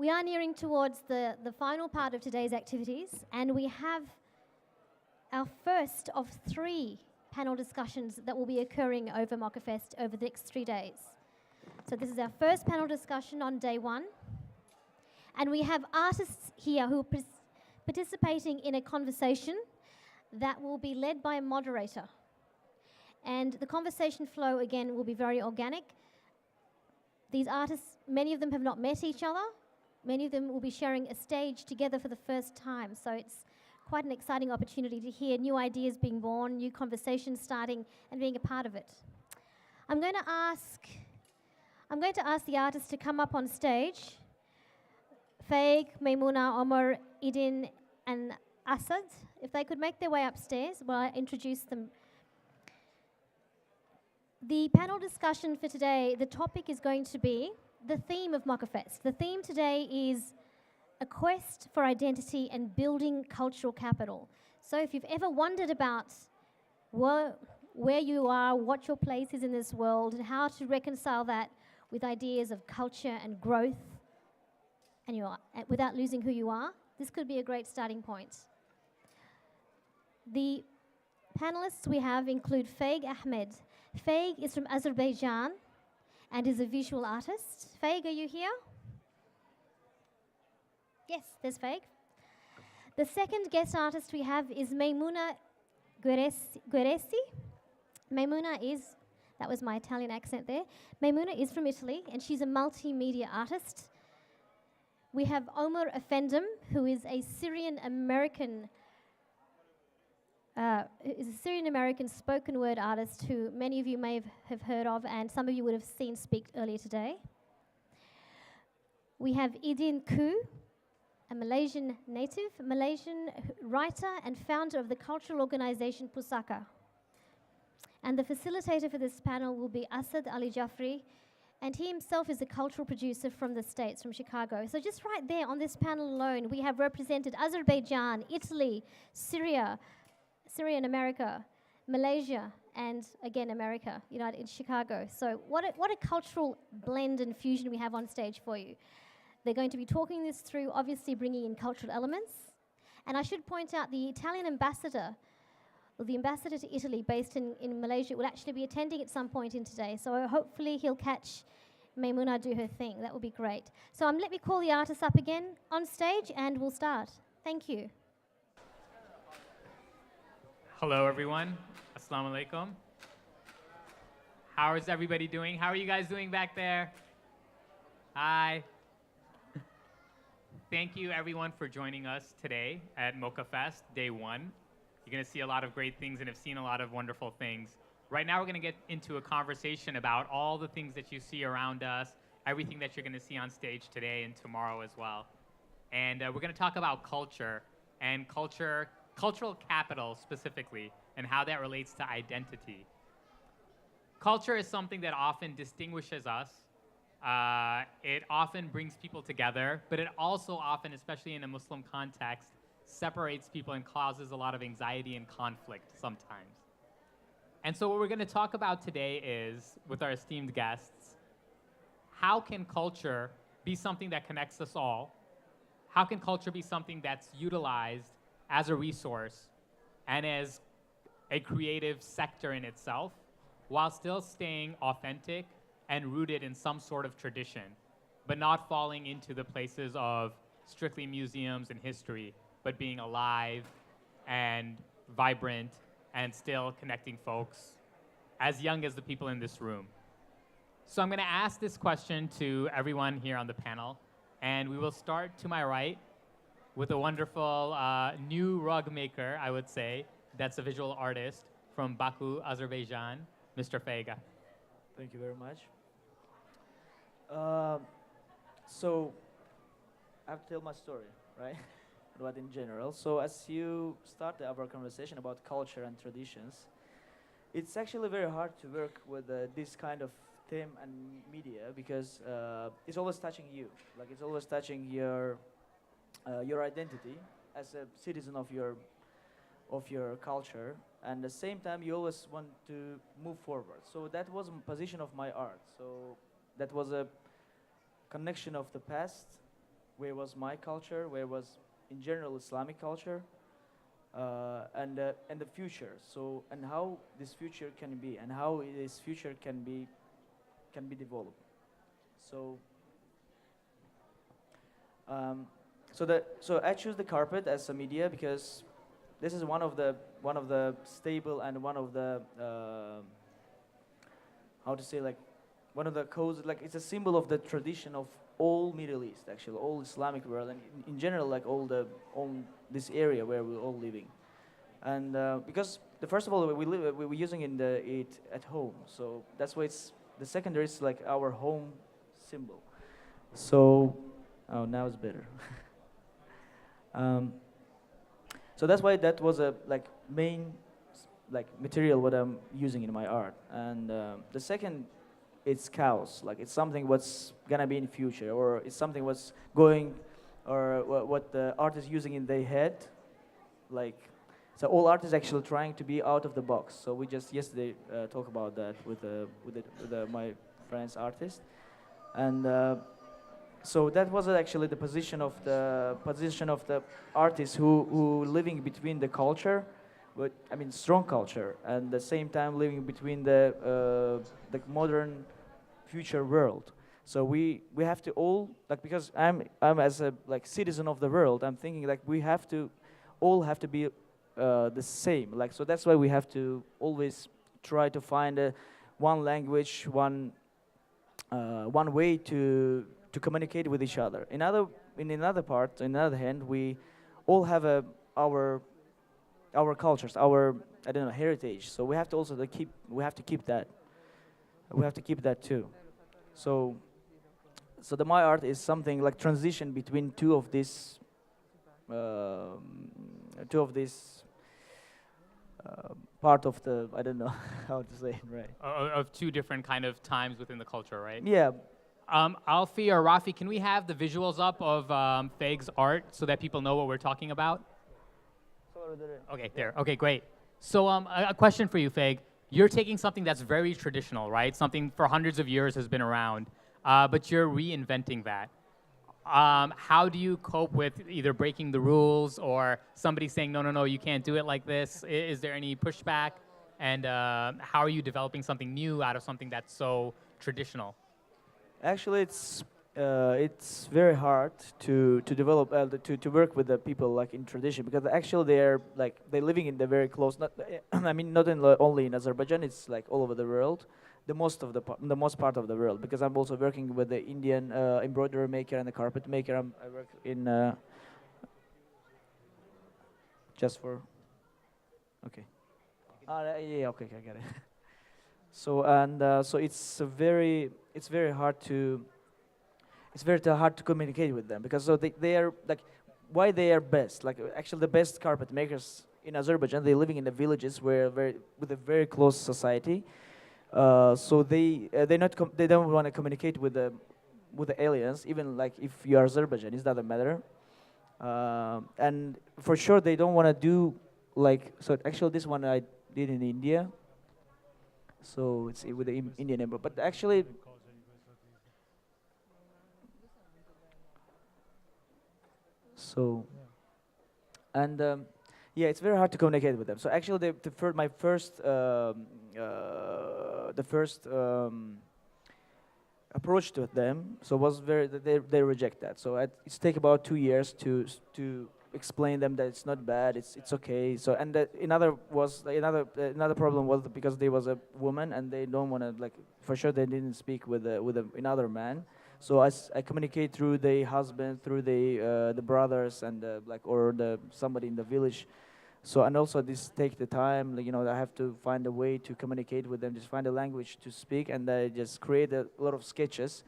We are nearing towards the final part of today's activities, and we have our first of 3 panel discussions that will be occurring over MOCAfest over the next 3 days. So this is our first panel discussion on day 1. And we have artists here who are participating in a conversation that will be led by a moderator. And the conversation flow, again, will be very organic. These artists, many of them have not met each other. Many of them will be sharing a stage together for the first time. So it's quite an exciting opportunity to hear new ideas being born, new conversations starting, and being a part of it. I'm going to ask the artists to come up on stage. Faig, Maimouna, Omar, Eddin, and Asad, if they could make their way upstairs while I introduce them. The panel discussion for today, the topic is going to be the theme of MOCAfest. The theme today is a quest for identity and building cultural capital. So if you've ever wondered about where you are, what your place is in this world, and how to reconcile that with ideas of culture and growth, and without losing who you are, this could be a great starting point. The panelists we have include Faig Ahmed. Faig is from Azerbaijan and is a visual artist. Faig, are you here? Yes, there's Faig. The second guest artist we have is Maimouna Guerresi. Maimouna is, that was my Italian accent there. Maimouna is from Italy, and she's a multimedia artist. We have Omar Offendum, who is a Syrian-American spoken word artist who many of you may have heard of, and some of you would have seen speak earlier today. We have Eddin Khoo, a Malaysian native, Malaysian writer and founder of the cultural organization PUSAKA. And the facilitator for this panel will be Asad Ali Jafri, and he himself is a cultural producer from the States, from Chicago. So just right there on this panel alone, we have represented Azerbaijan, Italy, Syria in America, Malaysia, and again America, in Chicago. So what a cultural blend and fusion we have on stage for you. They're going to be talking this through, obviously bringing in cultural elements. And I should point out the Italian ambassador, or the ambassador to Italy based in Malaysia, will actually be attending at some point in today. So hopefully he'll catch Maimouna do her thing. That would be great. So let me call the artists up again on stage and we'll start. Thank you. Hello, everyone. Assalamu alaikum. How is everybody doing? How are you guys doing back there? Hi. Thank you, everyone, for joining us today at MOCAfest, day 1. You're going to see a lot of great things and have seen a lot of wonderful things. Right now, we're going to get into a conversation about all the things that you see around us, everything that you're going to see on stage today and tomorrow as well. And we're going to talk about culture and cultural capital specifically, and how that relates to identity. Culture is something that often distinguishes us. It often brings people together, but it also often, especially in a Muslim context, separates people and causes a lot of anxiety and conflict sometimes. And so what we're going to talk about today is, with our esteemed guests, how can culture be something that connects us all? How can culture be something that's utilized as a resource and as a creative sector in itself, while still staying authentic and rooted in some sort of tradition, but not falling into the places of strictly museums and history, but being alive and vibrant and still connecting folks as young as the people in this room. So I'm going to ask this question to everyone here on the panel, and we will start to my right with a wonderful new rug maker, I would say, that's a visual artist from Baku, Azerbaijan, Mr. Faig. Thank you very much. So I have to tell my story, right? But in general. So as you started our conversation about culture and traditions, it's actually very hard to work with this kind of theme and media because it's always touching you. Like it's always touching your identity as a citizen of your culture, and at the same time you always want to move forward. So that was a position of my art. So that was a connection of the past where was my culture, where was in general Islamic culture, and the future. So and how this future can be, and how this future can be developed. So so I choose the carpet as a media because this is one of the stable and one of the how to say, like one of the codes, like it's a symbol of the tradition of all Middle East, actually all Islamic world, and in general like all this area where we're all living. And because first of all we're using it at home, so that's why it's the secondary is like our home symbol. So now it's better. So that's why that was a like main like material what I'm using in my art. And the second, it's chaos. Like it's something what's gonna be in future, or it's something what's going, or what the art is using in their head. Like so, all art is actually trying to be out of the box. So we just yesterday talked about that with my friend's artist, and. So that was actually the position of the artist who living between the culture, but I mean strong culture, and the same time living between the modern future world. So we have to all like, because I'm as a like citizen of the world, I'm thinking like we have to all have to be the same. Like so that's why we have to always try to find one language, one way to communicate with each other. In another hand, we all have our cultures, our I don't know heritage. So we have to also keep that. We have to keep that too. So the my art is something like transition between two of these part of the I don't know how to say it right. Of two different kind of times within the culture, right? Yeah. Alfie or Rafi, can we have the visuals up of Faig's art so that people know what we're talking about? Okay, there. Okay, great. So a question for you, Faig. You're taking something that's very traditional, right? Something for hundreds of years has been around, but you're reinventing that. How do you cope with either breaking the rules or somebody saying, no, you can't do it like this? Is there any pushback? And how are you developing something new out of something that's so traditional? Actually, it's very hard to develop to work with the people like in tradition, because actually they're living in the very close. Not I mean not only in Azerbaijan. It's like all over the world, the most part of the world. Because I'm also working with the Indian embroidery maker and the carpet maker. I work in just for okay. Yeah, okay, I got it. So it's very hard to communicate with them, because so they are like why they are best, like actually the best carpet makers in Azerbaijan, they're living in the villages with a very close society. So they don't want to communicate with the aliens, even like if you are Azerbaijan, it doesn't matter. And for sure they don't want to do like, so actually this one I did in India. So it's with the Indian emblem, but actually, so, and yeah, it's very hard to communicate with them. So actually, my first approach to them, so was they reject that. So it's take about 2 years to explain them that it's not bad, it's okay. So and another problem was because there was a woman and they don't want to, like, for sure they didn't speak with another man. So I communicate through the husband, through the brothers, and or somebody in the village. So and also this take the time, like, I have to find a way to communicate with them, just find a language to speak, and I just create a lot of sketches.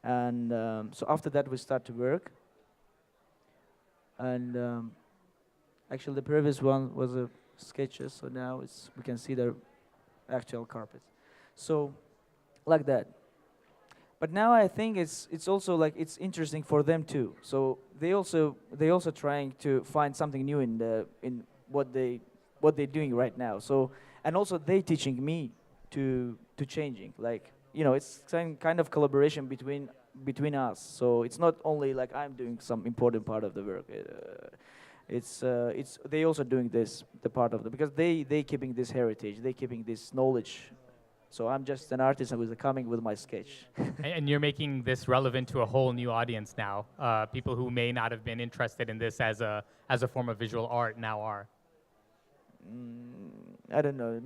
And so after that we start to work. And actually the previous one was a sketches, so now we can see the actual carpet. So like that. But now I think it's also like it's interesting for them too. So they also trying to find something new in what they're doing right now. So and also they teaching me to changing, like, it's kind of collaboration between between us. So it's not only like I'm doing some important part of the work. It's they also doing this the part of the because they keeping this heritage, they keeping this knowledge. So I'm just an artist who is coming with my sketch. And you're making this relevant to a whole new audience now. People who may not have been interested in this as a form of visual art now are. I don't know.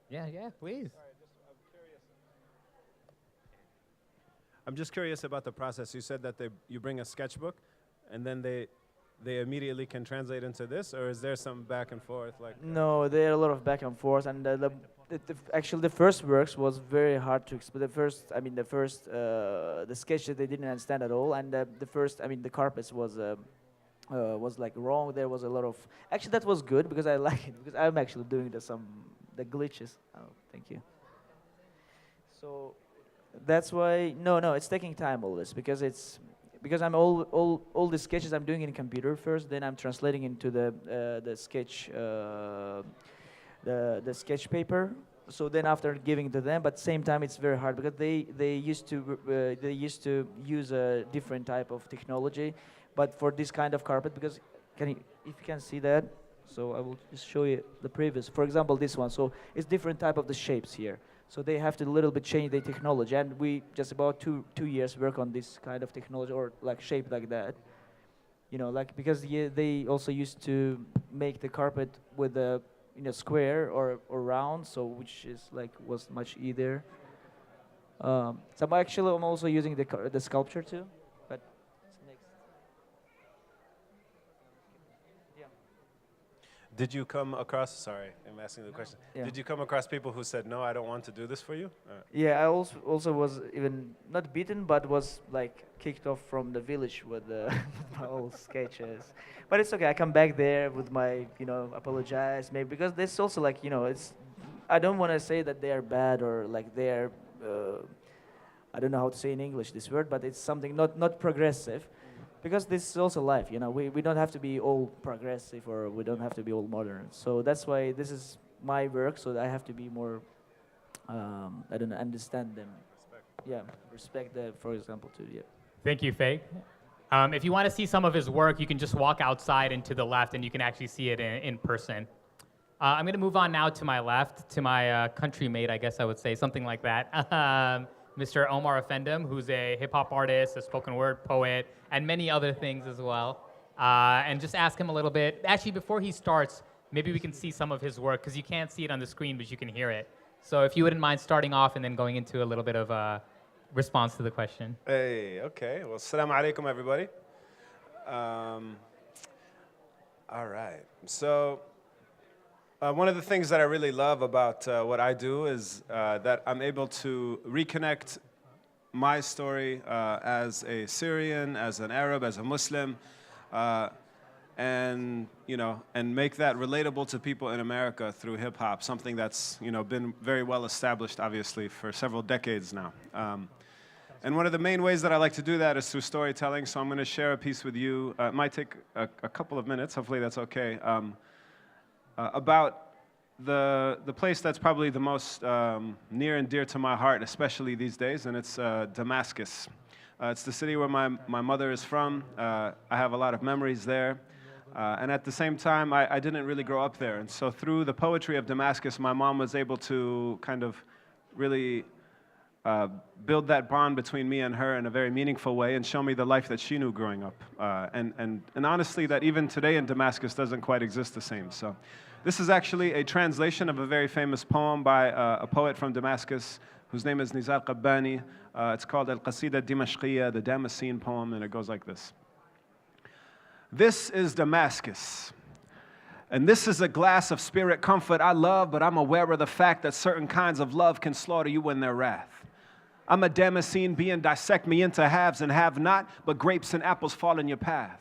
Yeah, please. I'm just curious about the process. You said that you bring a sketchbook, and then they immediately can translate into this, or is there some back and forth? No, there are a lot of back and forth, and actually the first works was very hard to explain. The sketch that they didn't understand at all, and the carpets was like wrong. There was a lot of actually that was good because I like it because I'm actually doing the glitches. Oh, thank you. So that's why it's taking time always because I'm all the sketches I'm doing in computer first, then I'm translating into the sketch the sketch paper. So then after giving it to them, but same time it's very hard because they used to use a different type of technology, but for this kind of carpet because if you can see that, so I will just show you the previous. For example, this one. So it's different type of the shapes here. So they have to a little bit change the technology, and we just about two years work on this kind of technology or like shape like that. Because they also used to make the carpet with a square or round, so which is was much easier. So I'm also using the sculpture too, but it's next. Yeah. Did you come across? Sorry, I'm asking the question. Yeah. Did you come across people who said, "No, I don't want to do this for you"? Yeah, I also was even not beaten, but was kicked off from the village with my old sketches. But it's okay. I come back there with my apologize maybe because this also it's. I don't want to say that they are bad or they're. I don't know how to say in English this word, but it's something not progressive. Because this is also life, we don't have to be all progressive or we don't have to be all modern. So that's why this is my work, so I have to be more, understand them. Respect them, for example, too, yeah. Thank you, Faig. If you want to see some of his work, you can just walk outside and to the left and you can actually see it in person. I'm going to move on now to my left, to my country mate, I guess I would say, something like that. Mr. Omar Offendum, who's a hip-hop artist, a spoken word poet, and many other things as well. And just ask him a little bit. Actually, before he starts, maybe we can see some of his work, because you can't see it on the screen, but you can hear it. So if you wouldn't mind starting off and then going into a little bit of a response to the question. Hey, okay. Well, assalamu alaikum, everybody. All right. So one of the things that I really love about what I do is that I'm able to reconnect my story as a Syrian, as an Arab, as a Muslim, and make that relatable to people in America through hip hop, something that's been very well established, obviously, for several decades now. And one of the main ways that I like to do that is through storytelling. So I'm going to share a piece with you. It might take a couple of minutes. Hopefully that's okay. About the place that's probably the most near and dear to my heart, especially these days, and it's Damascus. It's the city where my mother is from. I have a lot of memories there. And at the same time, I didn't really grow up there. And so through the poetry of Damascus, my mom was able to kind of really build that bond between me and her in a very meaningful way and show me the life that she knew growing up. And honestly, that even today in Damascus doesn't quite exist the same. So this is actually a translation of a very famous poem by a poet from Damascus whose name is Nizar Qabbani. It's called Al-Qasida Dimashqiya, the Damascene poem, and it goes like this. This is Damascus, and this is a glass of spirit comfort I love, but I'm aware of the fact that certain kinds of love can slaughter you in their wrath. I'm a Damascene being, dissect me into haves and have not, but grapes and apples fall in your path.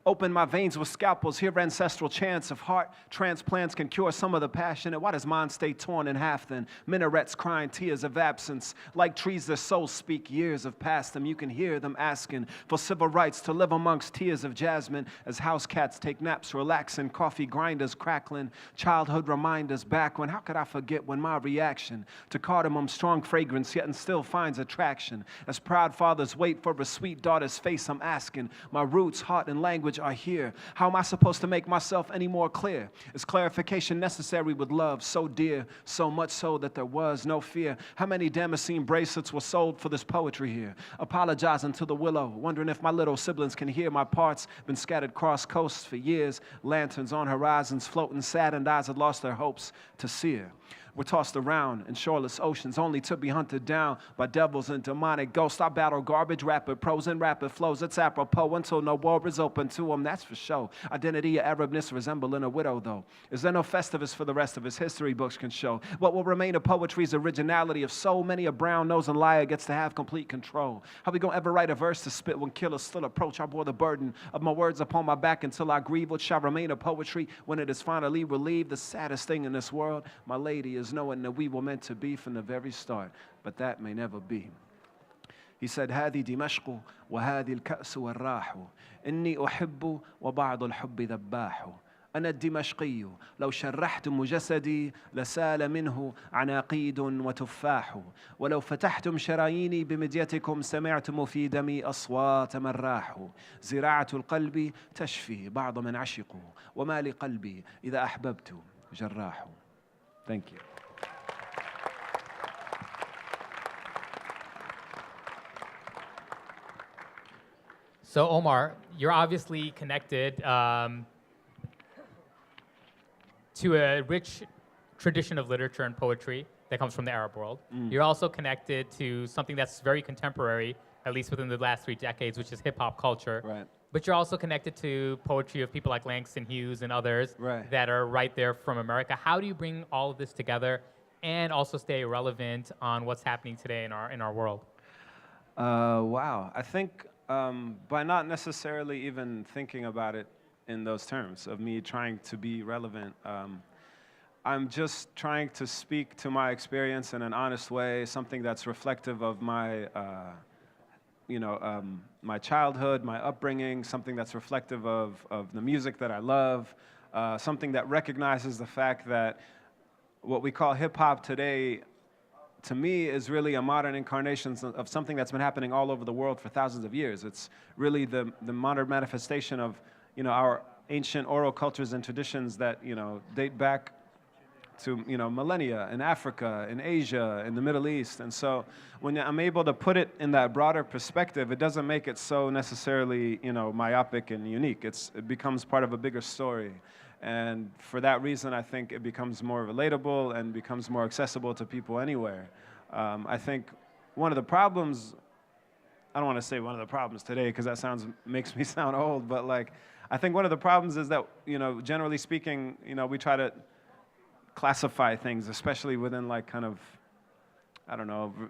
Open my veins with scalpels, hear ancestral chants of heart transplants can cure some of the passionate. Why does mine stay torn in half then? Minarets crying tears of absence. Like trees their souls speak years of past them. You can hear them asking for civil rights to live amongst tears of jasmine as house cats take naps relaxing, coffee grinders crackling, childhood reminders back when. How could I forget when my reaction to cardamom strong fragrance yet and still finds attraction? As proud fathers wait for a sweet daughter's face, I'm asking, my roots, heart, and language are here. How am I supposed to make myself any more clear? Is clarification necessary with love so dear, so much so that there was no fear? How many Damascene bracelets were sold for this poetry here? Apologizing to the willow, wondering if my little siblings can hear my parts. Been scattered cross coasts for years, lanterns on horizons floating, saddened eyes had lost their hopes to sear. We're tossed around in shoreless oceans only to be hunted down by devils and demonic ghosts. I battle garbage, rapid prose and rapid flows. It's apropos until no war is open to them, that's for sure. Identity of Arabness resembling a widow, though. Is there no Festivus for the rest of his history books can show? What will remain of poetry's originality if so many a brown-nosing liar gets to have complete control? How we gonna ever write a verse to spit when killers still approach? I bore the burden of my words upon my back until I grieve. What shall remain of poetry when it is finally relieved? The saddest thing in this world, my lady, is knowing that we were meant to be from the very start, but that may never be. He said, هذه دمشق وهذه الكأس والراح إني أحب وبعض الحب ذباح أنا الدمشقي لو شرحتم جسدي لسال منه عناقيد وتفاح ولو فتحتم شراييني بمديتكم سمعتم في دمي أصوات مراح زراعة القلب تشفي بعض من عشقوا وما لقلبي إذا أحببت جراح. Thank you. So Omar, you're obviously connected to a rich tradition of literature and poetry that comes from the Arab world. You're also connected to something that's very contemporary, at least within the last 3 decades, which is hip-hop culture. Right. But you're also connected to poetry of people like Langston Hughes and others that are right there from America. How do you bring all of this together and also stay relevant on what's happening today in our world? Wow. I think by not necessarily even thinking about it in those terms of me trying to be relevant, I'm just trying to speak to my experience in an honest way, something that's reflective of my, my childhood, my upbringing, something that's reflective of the music that I love, something that recognizes the fact that what we call hip-hop today, to me, is really a modern incarnation of something that's been happening all over the world for thousands of years. It's really the modern manifestation of, our ancient oral cultures and traditions that, date back to, millennia in Africa, in Asia, in the Middle East. And so when I'm able to put it in that broader perspective, it doesn't make it so necessarily, myopic and unique. It becomes part of a bigger story. And for that reason, I think it becomes more relatable and becomes more accessible to people anywhere. I think one of the problems, I don't want to say one of the problems today because that makes me sound old, but I think one of the problems is that, generally speaking, we try to classify things, especially within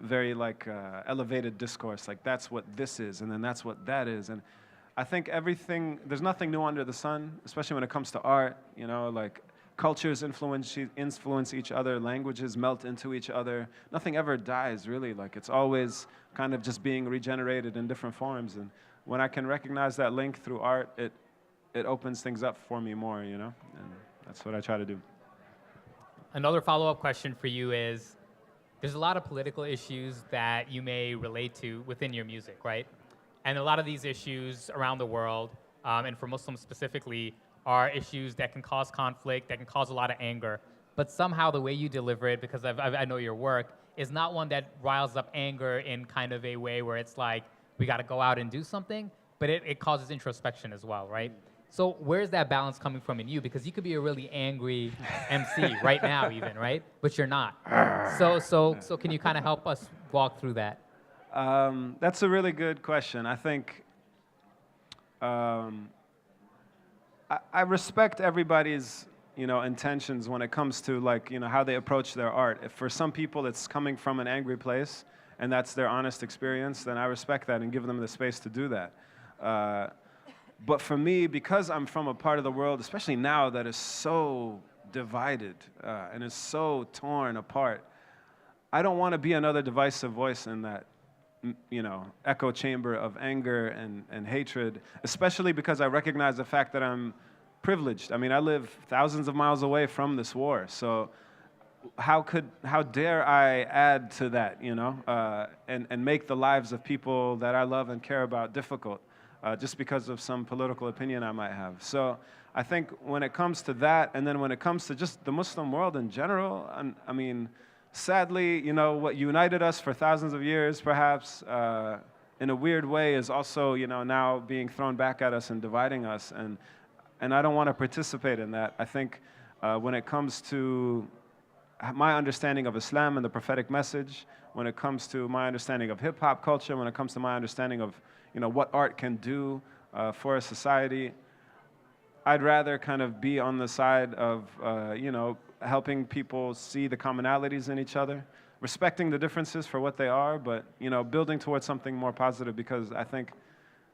very elevated discourse, that's what this is, and then that's what that is. And I think there's nothing new under the sun, especially when it comes to art, cultures influence each other, languages melt into each other. Nothing ever dies, really. It's always kind of just being regenerated in different forms. And when I can recognize that link through art, it opens things up for me more, and that's what I try to do. Another follow-up question for you is, there's a lot of political issues that you may relate to within your music, right? And a lot of these issues around the world, and for Muslims specifically, are issues that can cause conflict, that can cause a lot of anger. But somehow the way you deliver it, because I know your work, is not one that riles up anger in kind of a way where it's like, we got to go out and do something, but it causes introspection as well, right? So where's that balance coming from in you? Because you could be a really angry MC right now even, right? But you're not. So can you kind of help us walk through that? That's a really good question. I think I respect everybody's, intentions when it comes to how they approach their art. If for some people it's coming from an angry place and that's their honest experience, then I respect that and give them the space to do that. But for me, because I'm from a part of the world, especially now, that is so divided and is so torn apart, I don't want to be another divisive voice in that, echo chamber of anger and hatred, especially because I recognize the fact that I'm privileged. I mean, I live thousands of miles away from this war, so how dare I add to that, and make the lives of people that I love and care about difficult, just because of some political opinion I might have. So I think when it comes to that, and then when it comes to just the Muslim world in general, I mean, sadly, what united us for thousands of years, perhaps, in a weird way, is also, now being thrown back at us and dividing us, and I don't want to participate in that. I think when it comes to my understanding of Islam and the prophetic message, when it comes to my understanding of hip-hop culture, when it comes to my understanding of what art can do for a society, I'd rather kind of be on the side of helping people see the commonalities in each other, respecting the differences for what they are, but building towards something more positive. Because I think,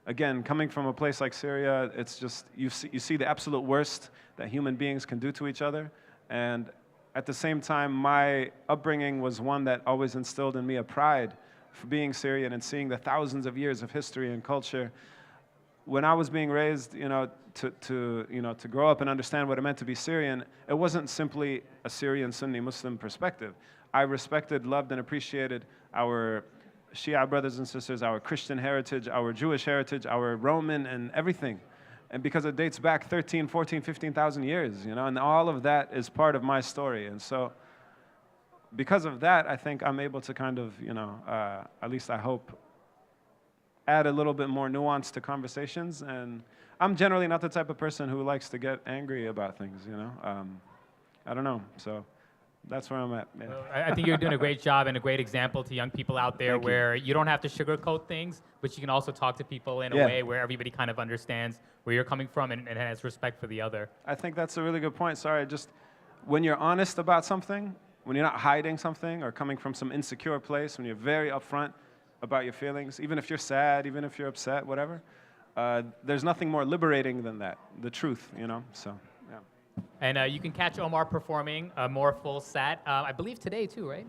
again, coming from a place like Syria, it's just you see the absolute worst that human beings can do to each other, and at the same time, my upbringing was one that always instilled in me a pride for being Syrian and seeing the thousands of years of history and culture. When I was being raised, to grow up and understand what it meant to be Syrian, it wasn't simply a Syrian Sunni Muslim perspective. I respected, loved, and appreciated our Shia brothers and sisters, our Christian heritage, our Jewish heritage, our Roman, and everything. And because it dates back 13, 14, 15,000 years, and all of that is part of my story. And so because of that, I think I'm able to kind of, at least I hope, add a little bit more nuance to conversations. And I'm generally not the type of person who likes to get angry about things, I don't know. So that's where I'm at. Yeah. Well, I think you're doing a great job and a great example to young people out there. Thank you. Where you don't have to sugarcoat things, but you can also talk to people in a way where everybody kind of understands where you're coming from and has respect for the other. I think that's a really good point. Sorry, just when you're honest about something, when you're not hiding something or coming from some insecure place, when you're very upfront about your feelings, even if you're sad, even if you're upset, whatever, there's nothing more liberating than that, the truth, so. And you can catch Omar performing a more full set, I believe today too, right?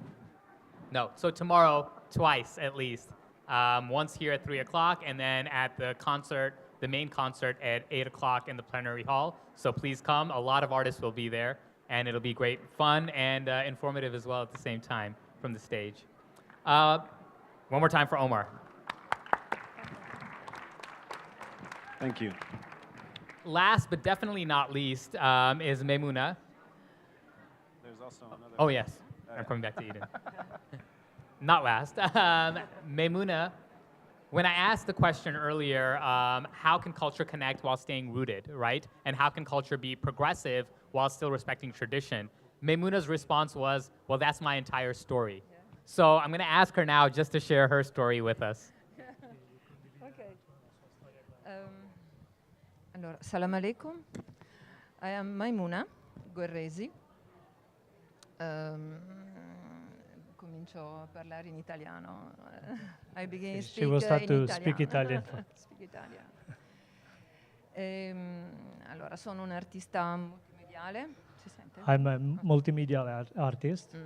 No, so tomorrow, twice at least. Once here at 3 o'clock, and then at the concert, the main concert at 8 o'clock in the plenary hall. So please come. A lot of artists will be there, and it'll be great fun and informative as well at the same time from the stage. One more time for Omar. Thank you. Last but definitely not least is Maimouna. There's also another. Oh, yes. I'm coming back to Eden. Not last. Maimouna, when I asked the question earlier, how can culture connect while staying rooted, right? And how can culture be progressive while still respecting tradition? Maimouna's response was, well, that's my entire story. Yeah. So I'm going to ask her now just to share her story with us. Okay. Allora, salam alaikum. I am Maimouna Guerresi. Comincio a parlare in italiano. I begin She will start in to Italiano. speak Italian. Speak Italiano. Allora, sono un'artista multimediale. Si sente? I'm a multimedia artist.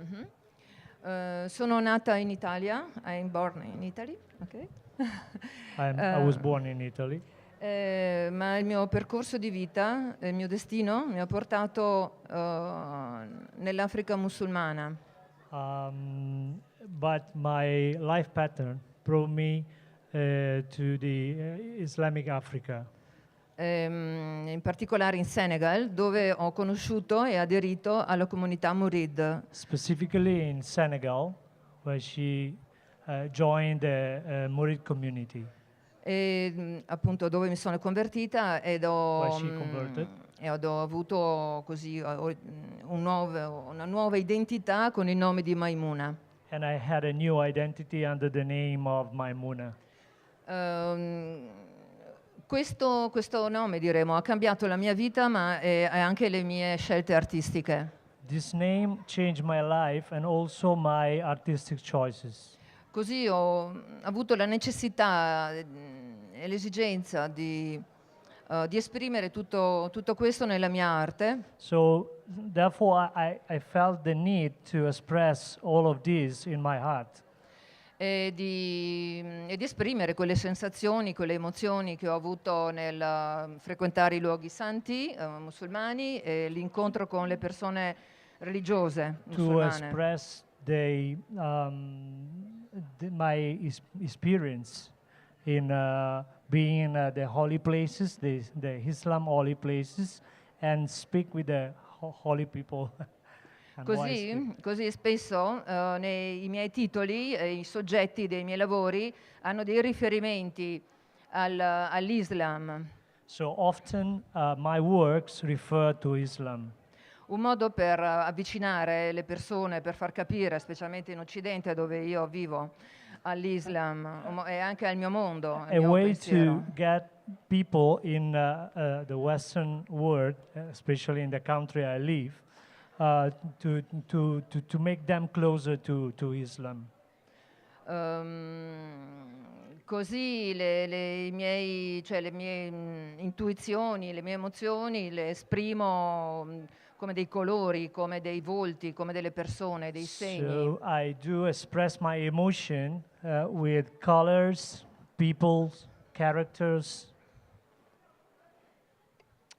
Sono nata in Italia. I'm born in Italy. Okay. I was born in Italy. Ma il mio percorso di vita, il mio destino mi ha portato nell'Africa musulmana. But my life pattern brought me to the Islamic Africa. In particolare in Senegal, dove ho conosciuto e aderito alla comunità Murid. Specifically in Senegal, where she joined the Murid community. E appunto dove mi sono convertita ed ho avuto così una nuova identità con il nome di Maimouna. And I had a new identity under the name of Maimouna. Questo nome, diremo, ha cambiato la mia vita, ma anche le mie scelte artistiche. This name changed my life and also my artistic choices. Così ho avuto la necessità e l'esigenza di di esprimere tutto questo nella mia arte. So therefore, I felt the need to express all of this in my heart. E di esprimere quelle sensazioni, quelle emozioni che ho avuto nel frequentare i luoghi santi musulmani e l'incontro con le persone religiose To musulmane. express my experience in being in the holy places, the Islam holy places, and speak with the holy people. And why speak. Così spesso nei miei titoli, i soggetti dei miei lavori hanno dei riferimenti all'Islam. So often my works refer to Islam. Un modo per avvicinare le persone, per far capire, specialmente in Occidente dove io vivo, all'Islam e anche al mio mondo. Al A mio way pensiero. to get people in the Western world, especially in the country I live, to make them closer to Islam. Così le mie intuizioni, le mie emozioni le esprimo come dei colori, come dei volti, come delle persone, dei segni. So I do express my emotion with colors, people, characters.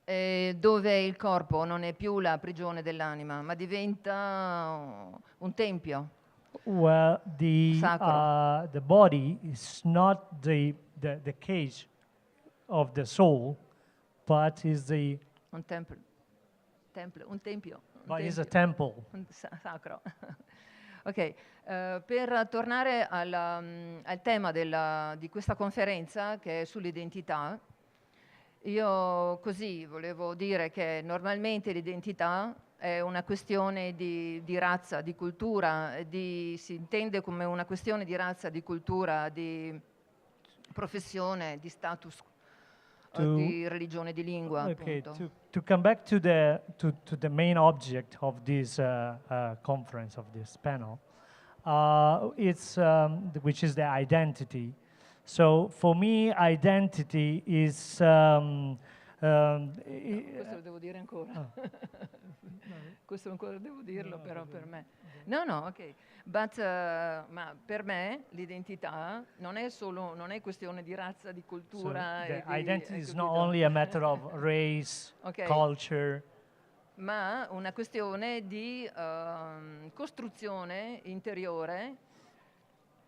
Dove il corpo non è più la prigione dell'anima, ma diventa un tempio. Well, the body is not the cage of the soul, but is Un tempio. but is a temple. Sacro. Ok, per tornare al tema di questa conferenza che è sull'identità, io così volevo dire che normalmente l'identità è una questione di razza, di cultura, si intende come una questione di razza, di cultura, di professione, di status, di religione, di lingua. Okay, appunto. to come back to the main object of this conference, of this panel, which is the identity. So for me, identity is. Questo lo devo dire ancora. Questo ancora devo dirlo, però per me. No, ok. Ma per me l'identità non è questione di razza, di cultura. The identity is not only a matter of race, Okay. culture, ma una questione di costruzione interiore.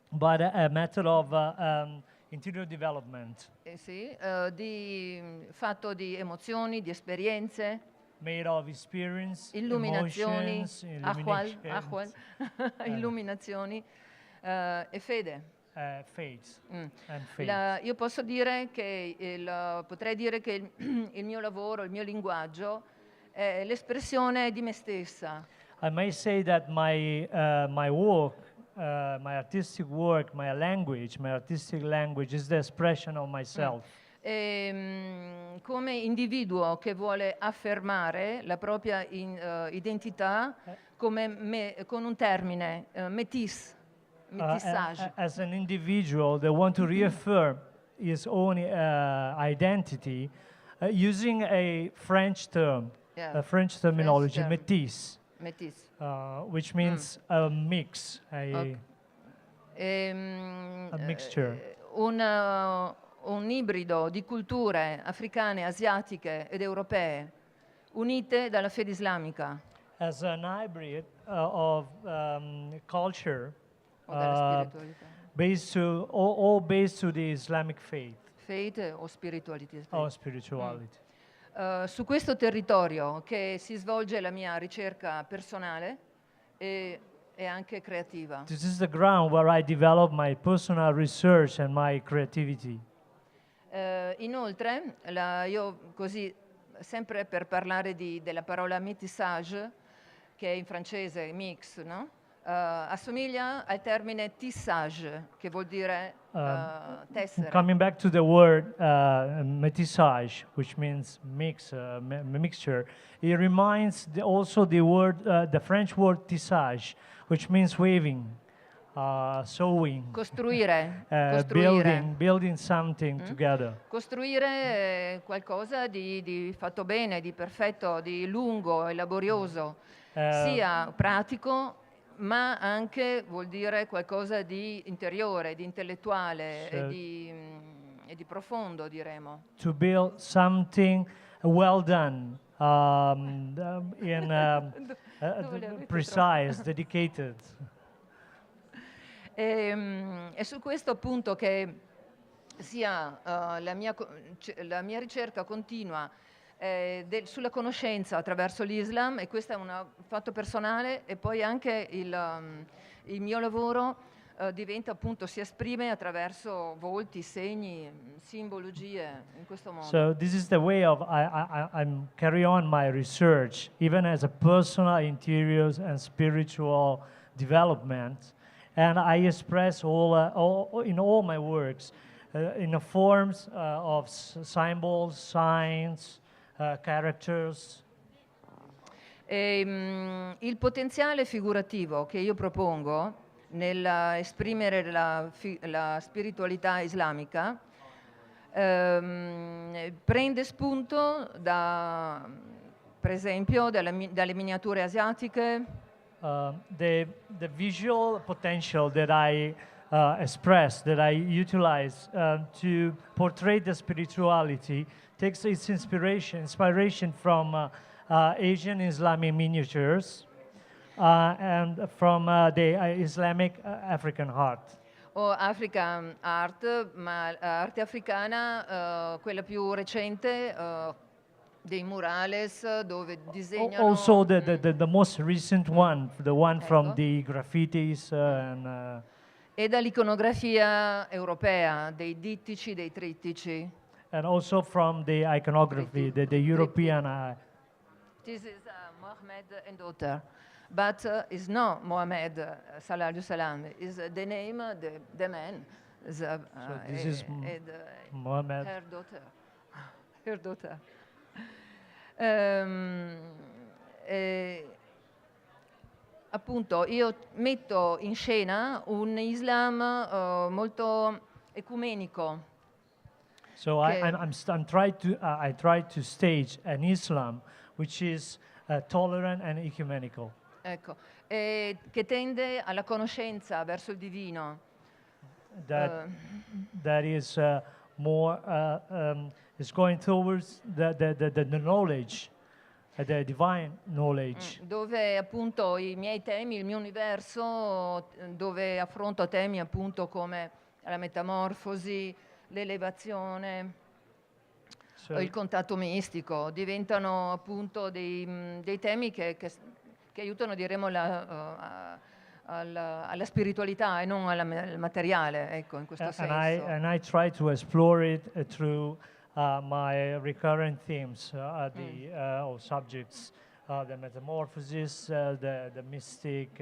but a matter of interior development, Fatto di emozioni, di esperienze, made of experience, illuminazioni, emotions, ahwal, illuminazioni e fede. faith, and faith. Io posso dire che potrei dire che il mio lavoro, il mio linguaggio è l'espressione di me stessa. I may say that my work, my artistic work, my artistic language is the expression of myself. Come individuo che vuole affermare la propria identità con un termine, métissage. As an individual that want to reaffirm his own identity using a French term, Yeah, a French terminology, term. métis, Métis. which means a mix, Ok. a mixture. Un ibrido di culture africane, asiatiche ed europee unite dalla fede islamica. As an hybrid of culture O dalla spiritualità. based to all based to the Islamic faith Fede o spiritualità. or spirituality. Su questo territorio che si svolge la mia ricerca personale e anche creativa. This is the ground where I develop my personal research and my creativity. Inoltre, io così, sempre per parlare della parola métissage, che in francese mix, no? Assomiglia al termine tissage, che vuol dire tessere. Coming back to the word métissage, which means mixture, it reminds also the French word tissage, which means weaving. sewing, costruire, building something together. Costruire qualcosa di fatto bene, di perfetto, di lungo e laborioso, sia pratico, ma anche vuol dire qualcosa di interiore, di intellettuale e di profondo, diremo. To build something well done, precise, dedicated. È su questo appunto che sia la mia ricerca continua sulla conoscenza attraverso l'Islam, e questo è un fatto personale, e poi anche il mio lavoro diventa appunto, si esprime attraverso volti, segni, simbologie in questo modo. So this is the way of I'm carry on my research, even as a personal interiors and spiritual development, and I express all in all my works in the forms of symbols, signs, characters. Il potenziale figurativo che io propongo nell'esprimere la spiritualità islamica prende spunto per esempio dalle miniature asiatiche. The visual potential that I express, that I utilize to portray the spirituality, takes its inspiration from Asian Islamic miniatures and from the Islamic African art. O African art, ma arte africana, quella più recente, dei murales dove disegnano. Also the most recent one, the one from the graffitis and. E dall'iconografia europea, dei dittici, dei trittici. And also from the iconography, the European. This is Mohammed and daughter, but it's not Mohammed Salah al-Salam. Is the name the man? So this is Mohammed. Her daughter. Her daughter. Appunto, io metto in scena un Islam molto ecumenico. So I try to stage an Islam which is tolerant and ecumenical. Ecco, che tende alla conoscenza verso il divino. That is more is going towards the knowledge. The divine knowledge. Dove appunto i miei temi, il mio universo, dove affronto temi appunto come la metamorfosi, l'elevazione, il contatto mistico, diventano appunto dei temi che aiutano, diremo, alla spiritualità e non al materiale, ecco, in questo senso. And I try to explore it through my recurrent themes, or subjects, the metamorphosis, the mystic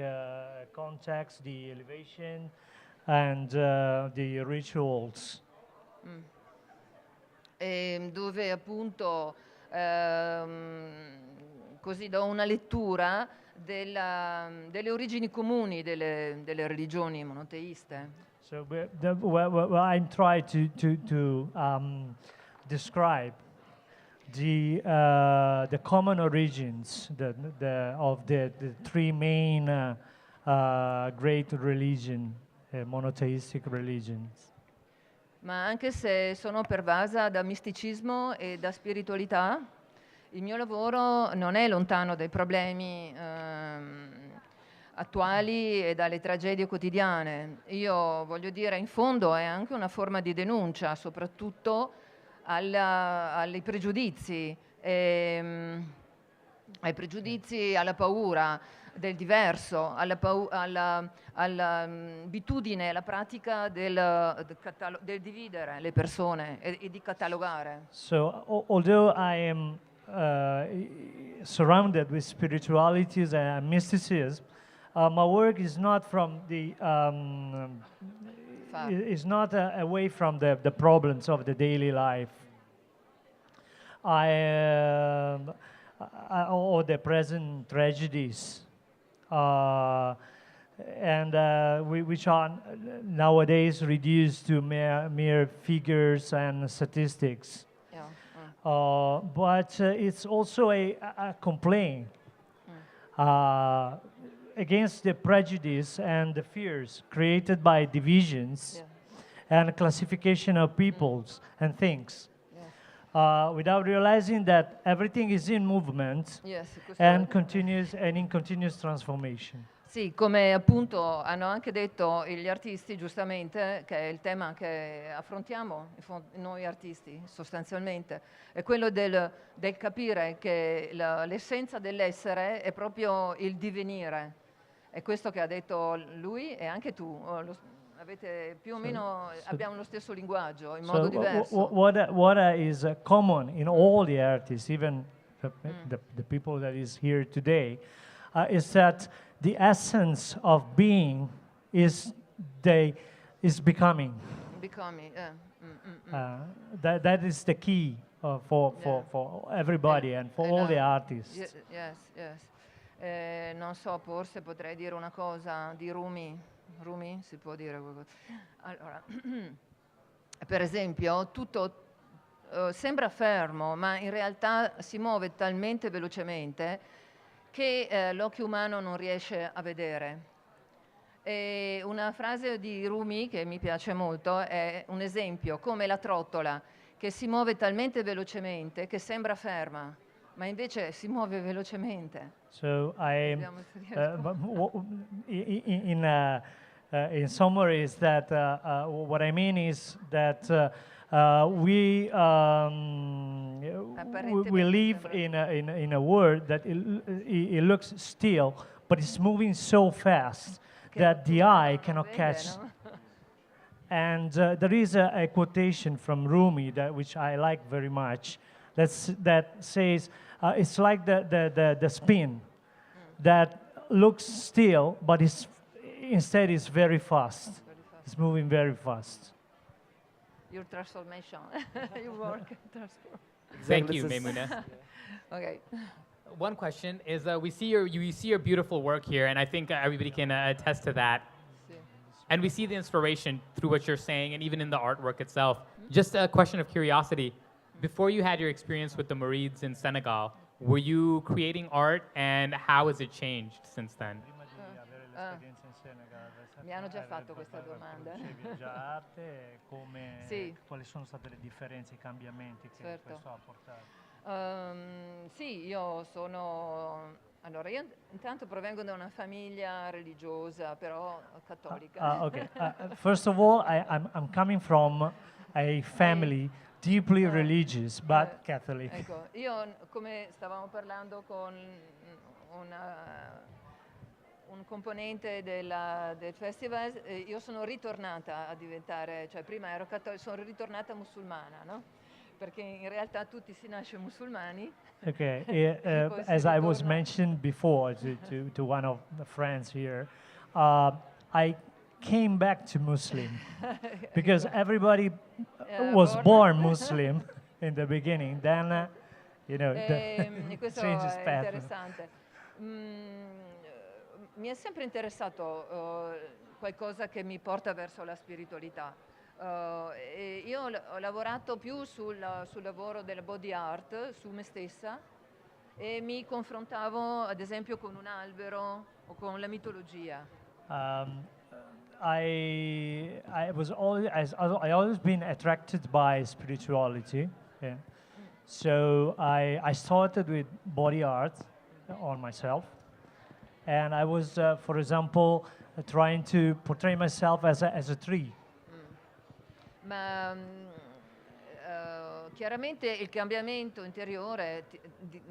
context, the elevation, and the rituals. Dove appunto così do una lettura delle origini comuni delle religioni monoteiste. So I try to describe the common origins of the three main great monotheistic religions. Ma anche se sono pervasa da misticismo e da spiritualità, il mio lavoro non è lontano dai problemi attuali e dalle tragedie quotidiane. Io voglio dire, in fondo è anche una forma di denuncia, soprattutto ai pregiudizi, alla paura del diverso, all'abitudine, alla pratica del dividere le persone e di catalogare. So although I am surrounded with spiritualities and mysticism, my work is not from is not away from the problems of the daily life. Or the present tragedies. and which are nowadays reduced to mere figures and statistics. Yeah. But it's also a complaint against the prejudice and the fears created by divisions and classification of peoples and things, without realizing that everything is in movement and in continuous transformation. Sì, come appunto hanno anche detto gli artisti, giustamente, che è il tema che affrontiamo noi artisti sostanzialmente, è quello del capire che l'essenza dell'essere è proprio il divenire. È questo che ha detto lui e anche tu. Avete più o meno abbiamo lo stesso linguaggio, in modo diverso. What is common in all the artists, even the people that is here today, is that the essence of being is becoming. Becoming, That is the key for everybody and for all the artists. Yes. Non so, forse potrei dire una cosa di Rumi. Rumi, si può dire qualcosa? Allora, per esempio, tutto sembra fermo, ma in realtà si muove talmente velocemente che l'occhio umano non riesce a vedere. E una frase di Rumi che mi piace molto è un esempio, come la trottola che si muove talmente velocemente che sembra ferma, ma invece si muove velocemente. So in summary is that what I mean is that we live in a world that it looks still, but it's moving so fast that the eye cannot catch. And there is a quotation from Rumi which I like very much that says it's like the spin that looks still, but instead is very fast. It's moving very fast. Your transformation. Your work. Thank you, Maimouna. Okay. One question is we see your beautiful work here, and I think everybody can attest to that. And we see the inspiration through what you're saying, and even in the artwork itself. Just a question of curiosity: before you had your experience with the Mourides in Senegal, were you creating art, and how has it changed since then? Mi hanno già fatto questa domanda. Quali sono state le differenze, i cambiamenti che questo ha portato? Sì, io intanto provengo da una famiglia religiosa, però cattolica. Okay. First of all, I'm coming from a family deeply religious, but Catholic. Ecco, io, come stavamo parlando con un componente del festival, io sono ritornata a diventare, cioè prima ero cattolica, sono ritornata musulmana, no? Perché in realtà tutti si nasce musulmani. Okay, as I was mentioned before to one of the friends here, I came back to Muslim because everybody was born Muslim in the beginning. Then, questo changes è path. interessante. Mi è sempre interessato qualcosa che mi porta verso la spiritualità. E io ho lavorato più sul lavoro della body art, su me stessa, e mi confrontavo ad esempio con un albero o con la mitologia. I always been attracted by spirituality. Yeah. So I started with body art on myself, and I was, for example, trying to portray myself as a tree. Ma chiaramente il cambiamento interiore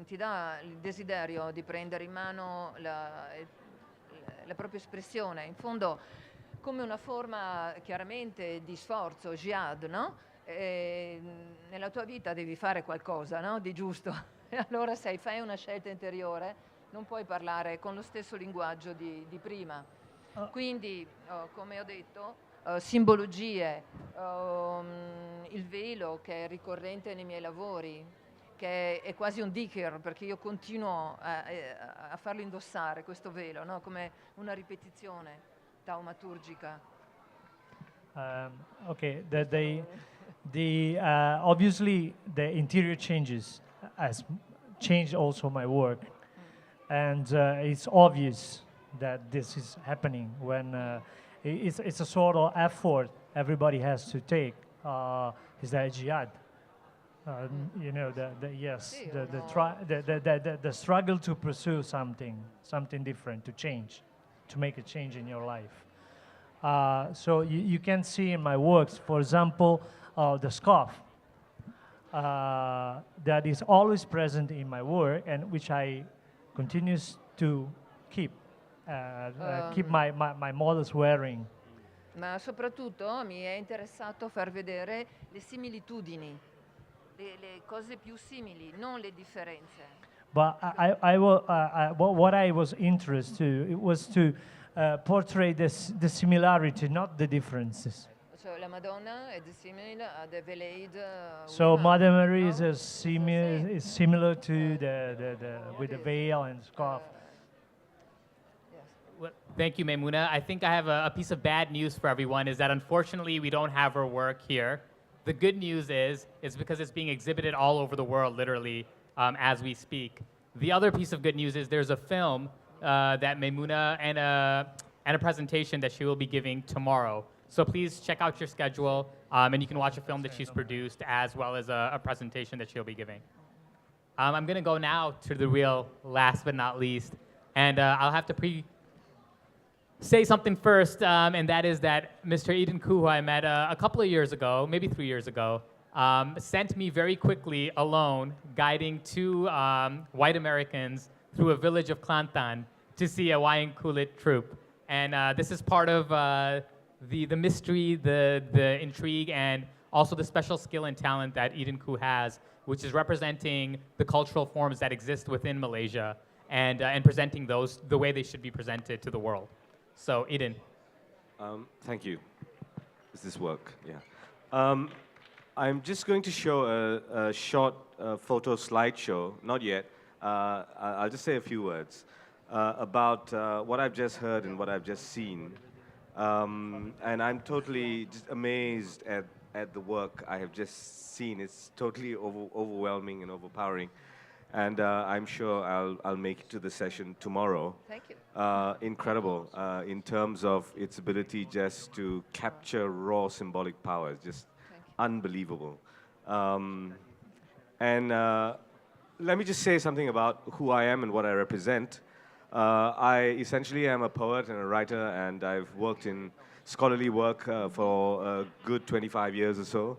ti dà il desiderio di prendere in mano la propria espressione, in fondo come una forma chiaramente di sforzo, jihad, no? Nella tua vita devi fare qualcosa, no? Di giusto. E allora se fai una scelta interiore non puoi parlare con lo stesso linguaggio di prima. Quindi, come ho detto, simbologie, il velo che è ricorrente nei miei lavori, che è quasi un dhikr, perché io continuo a farlo indossare questo velo, no? Come una ripetizione taumaturgica. Okay, obviously the interior changes has changed also my work, and it's obvious that this is happening when it's a sort of effort everybody has to take. Is that jihad? You know, the struggle to pursue something different, to change, to make a change in your life. So you can see in my works, for example, the scarf that is always present in my work and which I continues to keep my models wearing. Ma soprattutto mi è interessato far vedere le similitudini, le cose più simili, non le differenze. But what I was interested it was to portray the similarity, not the differences. So la Madonna è simile a the Veiled. So Mother Mary is no? is similar to the with the veil and scarf. Well, thank you, Maimouna. I think I have a piece of bad news for everyone, is that unfortunately we don't have her work here. The good news is because it's being exhibited all over the world, literally, as we speak. The other piece of good news is there's a film that Maimouna and a presentation that she will be giving tomorrow. So please check out your schedule, and you can watch a film that she's produced as well as a presentation that she'll be giving. I'm going to go now to the real last but not least, and I'll have to say something first, and that is that Mr. Eddin, who I met a couple of years ago, maybe 3 years ago, sent me very quickly alone, guiding two white Americans through a village of Klantan to see a Wayan Kulit troupe. And this is part of the mystery, the intrigue, and also the special skill and talent that Eddin Khoo has, which is representing the cultural forms that exist within Malaysia and presenting those the way they should be presented to the world. So, Eddin. Thank you. Does this work? Yeah. I'm just going to show a short photo slideshow, not yet. I'll just say a few words about what I've just heard and what I've just seen. And I'm totally just amazed at the work I have just seen. It's totally overwhelming and overpowering. And I'm sure I'll make it to the session tomorrow. Thank you. Incredible in terms of its ability just to capture raw symbolic power. It's just unbelievable. And let me just say something about who I am and what I represent. I essentially am a poet and a writer, and I've worked in scholarly work for a good 25 years or so.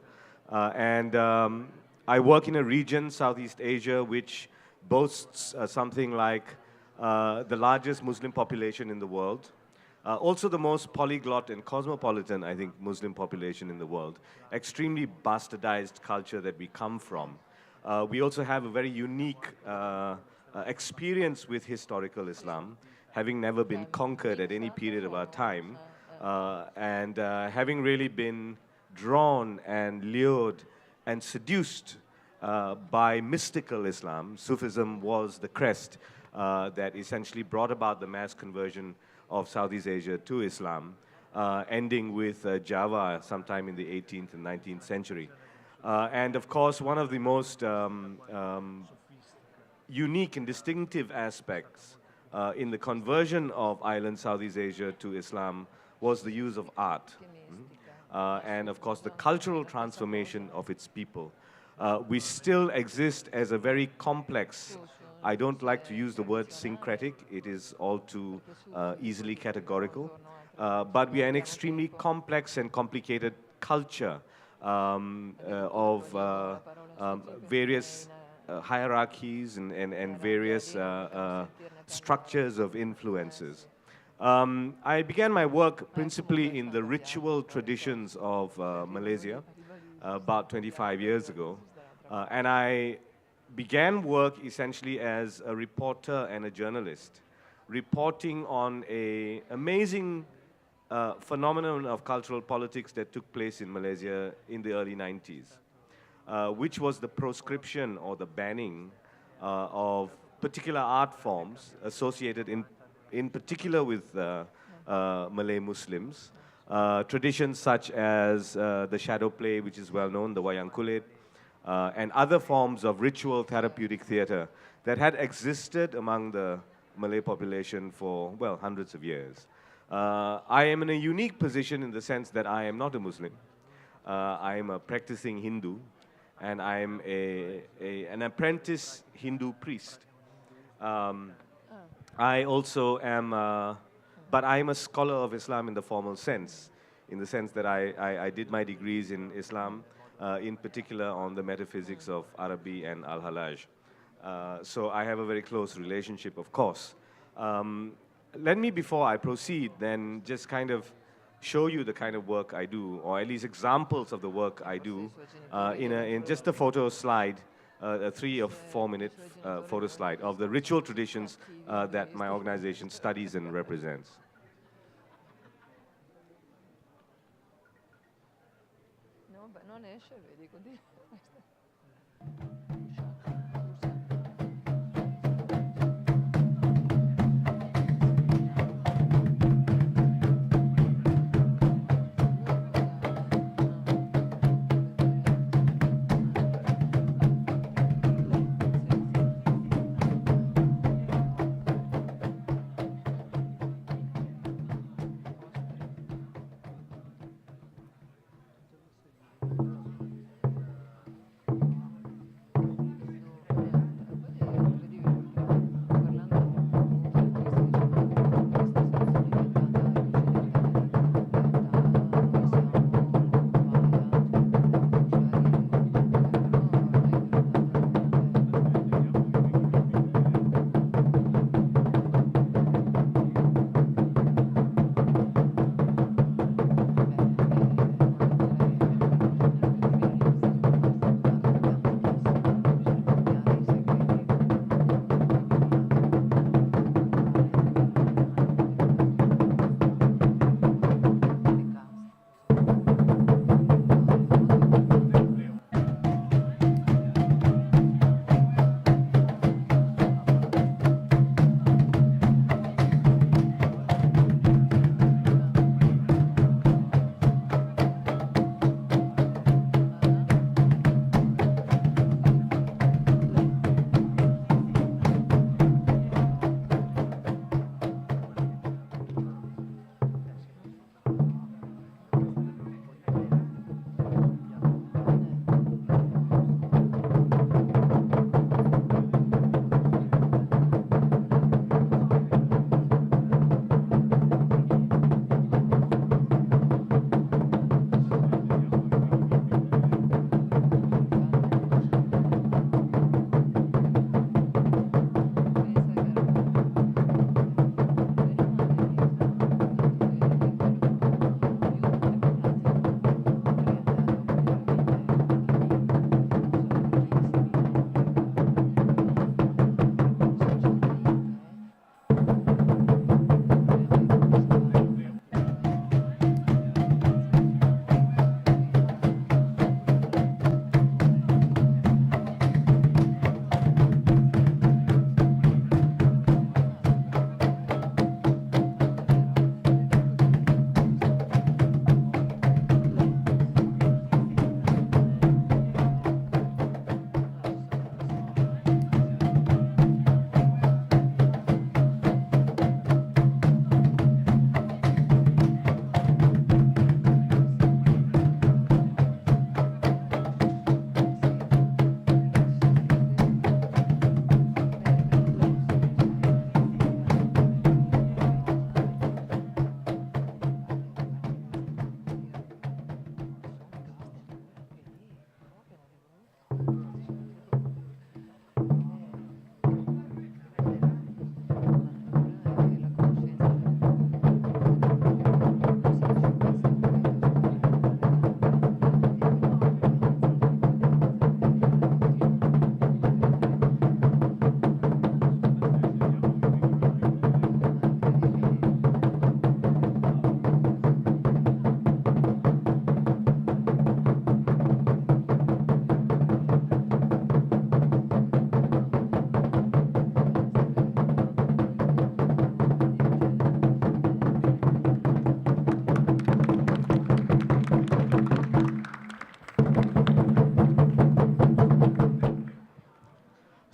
I work in a region, Southeast Asia, which boasts something like the largest Muslim population in the world. Also the most polyglot and cosmopolitan, I think, Muslim population in the world. Extremely bastardized culture that we come from. We also have a very unique experience with historical Islam, having never been conquered at any period of our time, and having really been drawn and lured and seduced by mystical Islam. Sufism was the crest that essentially brought about the mass conversion of Southeast Asia to Islam, ending with Java sometime in the 18th and 19th century. And of course, one of the most unique and distinctive aspects in the conversion of island Southeast Asia to Islam was the use of art. And of course, the cultural transformation of its people. We still exist as a very complex, I don't like to use the word syncretic, it is all too easily categorical, but we are an extremely complex and complicated culture of various hierarchies and various structures of influences. I began my work principally in the ritual traditions of Malaysia about 25 years ago. And I began work essentially as a reporter and a journalist, reporting on an amazing phenomenon of cultural politics that took place in Malaysia in the early 90s. which was the proscription or the banning of particular art forms associated in particular with Malay Muslims. Traditions such as the shadow play, which is well known, the wayang kulit, and other forms of ritual therapeutic theater that had existed among the Malay population for, well, hundreds of years. I am in a unique position in the sense that I am not a Muslim. I am a practicing Hindu, and I am an apprentice Hindu priest. I also am, but I am a scholar of Islam in the formal sense, in the sense that I did my degrees in Islam, in particular on the metaphysics of Arabi and Al-Halaj. So I have a very close relationship, of course. Let me, before I proceed, then just kind of show you the kind of work I do, or at least examples of the work I do, in just a photo slide, a 3 or 4 minute photo slide of the ritual traditions that my organization studies and represents. No, but non esce, vedi così.